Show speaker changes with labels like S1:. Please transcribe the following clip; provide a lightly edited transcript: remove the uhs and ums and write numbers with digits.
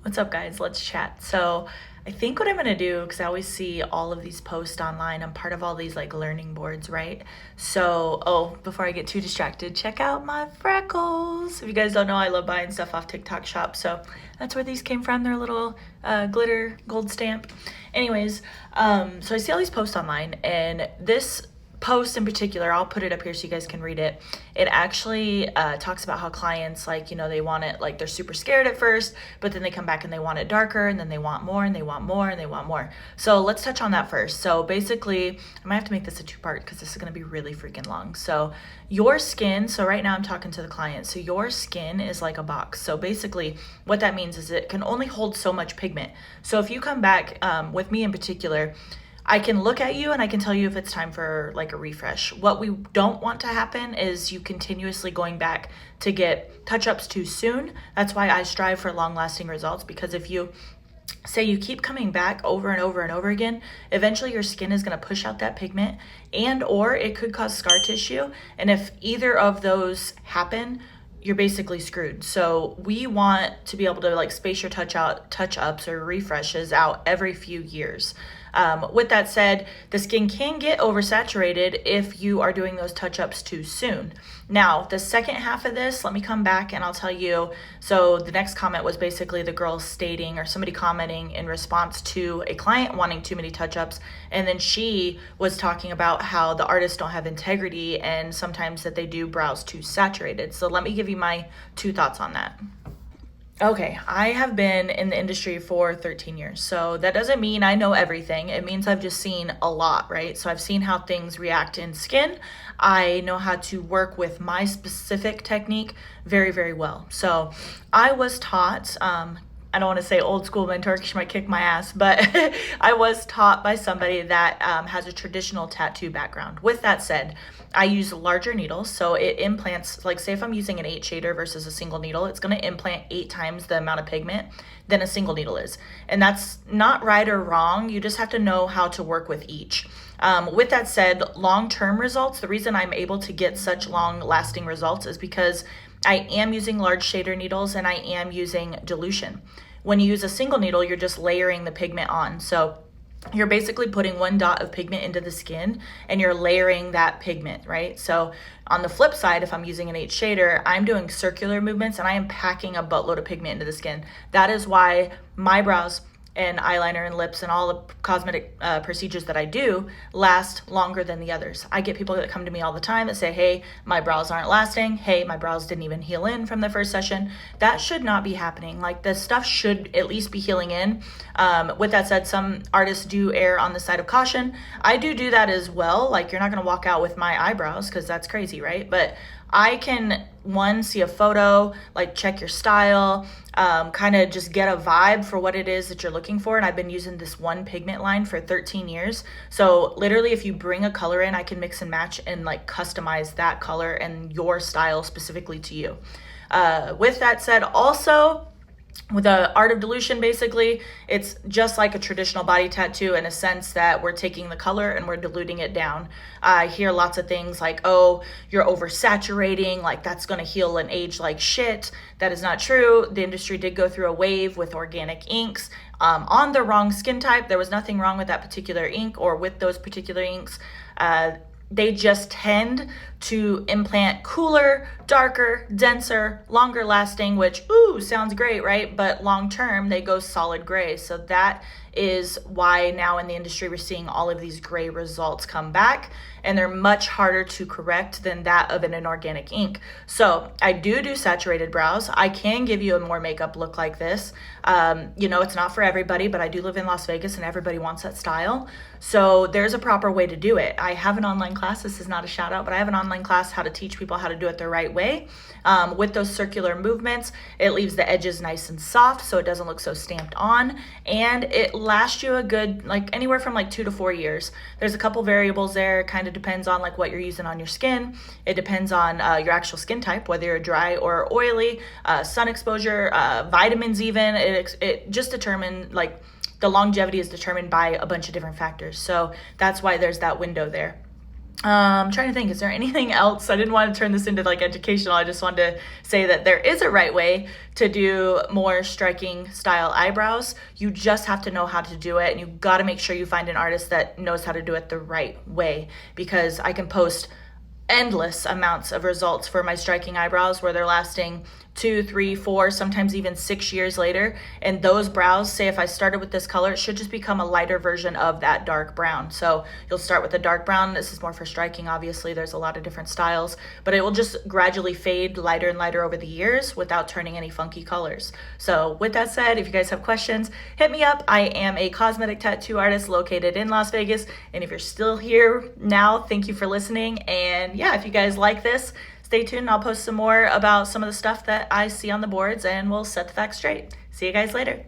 S1: What's up, guys? Let's chat. So, I think what I'm gonna do, because I always see all of these posts online, I'm part of all these like learning boards, right? So, before I get too distracted, check out my freckles. If you guys don't know, I love buying stuff off TikTok shop. So, that's where these came from. They're a little glitter gold stamp. Anyways, so I see all these posts online, and this post in particular, I'll put it up here so you guys can read it. It actually talks about how clients, like, they want it, like, they're super scared at first, but then they come back and they want it darker, and then they want more, and they want more, and they want more. So let's touch on that first. So basically, I might have to make this a two-part because this is going to be really freaking long. So your skin, so right now I'm talking to the client. So your skin is like a box. So basically what that means is it can only hold so much pigment. So if you come back with me in particular, I can look at you and I can tell you if it's time for like a refresh. What we don't want to happen is you continuously going back to get touch-ups too soon. That's why I strive for long-lasting results, because if you say you keep coming back over and over and over again, eventually your skin is going to push out that pigment, and or it could cause scar tissue. And if either of those happen, you're basically screwed. So we want to be able to like space your touch-ups or refreshes out every few years. With that said, the skin can get oversaturated if you are doing those touch-ups too soon. Now, the second half of this, let me come back and I'll tell you. So the next comment was basically the girl stating, or somebody commenting in response to a client wanting too many touch-ups. And then she was talking about how the artists don't have integrity and sometimes that they do brows too saturated. So let me give you my two thoughts on that. Okay, I have been in the industry for 13 years. So that doesn't mean I know everything. It means I've just seen a lot, right? So I've seen how things react in skin. I know how to work with my specific technique very, very well. So I was taught, I don't want to say old school mentor because she might kick my ass, but I was taught by somebody that has a traditional tattoo background. With that said, I use larger needles, so it implants, like say if I'm using an 8 shader versus a single needle, it's going to implant 8 times the amount of pigment than a single needle is. And that's not right or wrong. You just have to know how to work with each. With that said, long-term results, the reason I'm able to get such long-lasting results is because I am using large shader needles and I am using dilution. When you use a single needle, you're just layering the pigment on. So you're basically putting one dot of pigment into the skin and you're layering that pigment, right? So on the flip side, if I'm using an 8 shader, I'm doing circular movements and I am packing a buttload of pigment into the skin. That is why my brows and eyeliner and lips and all the cosmetic procedures that I do last longer than the others. I get people that come to me all the time that say, hey, my brows aren't lasting. Hey, my brows didn't even heal in from the first session. That should not be happening. Like, the stuff should at least be healing in. With that said, some artists do err on the side of caution. I do that as well. Like, you're not gonna walk out with my eyebrows because that's crazy, right? But I can, one, see a photo, like check your style, kind of just get a vibe for what it is that you're looking for. And I've been using this one pigment line for 13 years. So literally, if you bring a color in, I can mix and match and like customize that color and your style specifically to you. With that said, also, with the art of dilution, basically, it's just like a traditional body tattoo in a sense that we're taking the color and we're diluting it down. I hear lots of things like, oh, you're oversaturating, like that's going to heal and age like shit. That is not true. The industry did go through a wave with organic inks on the wrong skin type. There was nothing wrong with that particular ink or with those particular inks. They just tend to implant cooler, darker, denser, longer lasting, which, ooh, sounds great, right? But long term, they go solid gray. So that is why now in the industry, we're seeing all of these gray results come back, and they're much harder to correct than that of an inorganic ink. So I do saturated brows. I can give you a more makeup look like this. It's not for everybody, but I do live in Las Vegas and everybody wants that style. So there's a proper way to do it. I have an online class. This is not a shout out, but I have an online class how to teach people how to do it the right way. With those circular movements, it leaves the edges nice and soft so it doesn't look so stamped on, and it lasts you a good, like anywhere from like 2 to 4 years. There's a couple variables there. It kind of depends on like what you're using on your skin. It depends on your actual skin type, whether you're dry or oily, sun exposure, vitamins even. It just determines, like, the longevity is determined by a bunch of different factors. So that's why there's that window there. I'm trying to think, is there anything else? I didn't want to turn this into like educational. I just wanted to say that there is a right way to do more striking style eyebrows. You just have to know how to do it, and you got to make sure you find an artist that knows how to do it the right way, because I can post endless amounts of results for my striking eyebrows where they're lasting 2, 3, 4, sometimes even 6 years later. And those brows, say if I started with this color, it should just become a lighter version of that dark brown. So you'll start with a dark brown. This is more for striking, obviously. There's a lot of different styles, but it will just gradually fade lighter and lighter over the years without turning any funky colors. So with that said, if you guys have questions, hit me up. I am a cosmetic tattoo artist located in Las Vegas. And if you're still here now, thank you for listening. And yeah, if you guys like this, stay tuned. I'll post some more about some of the stuff that I see on the boards, and we'll set the facts straight. See you guys later.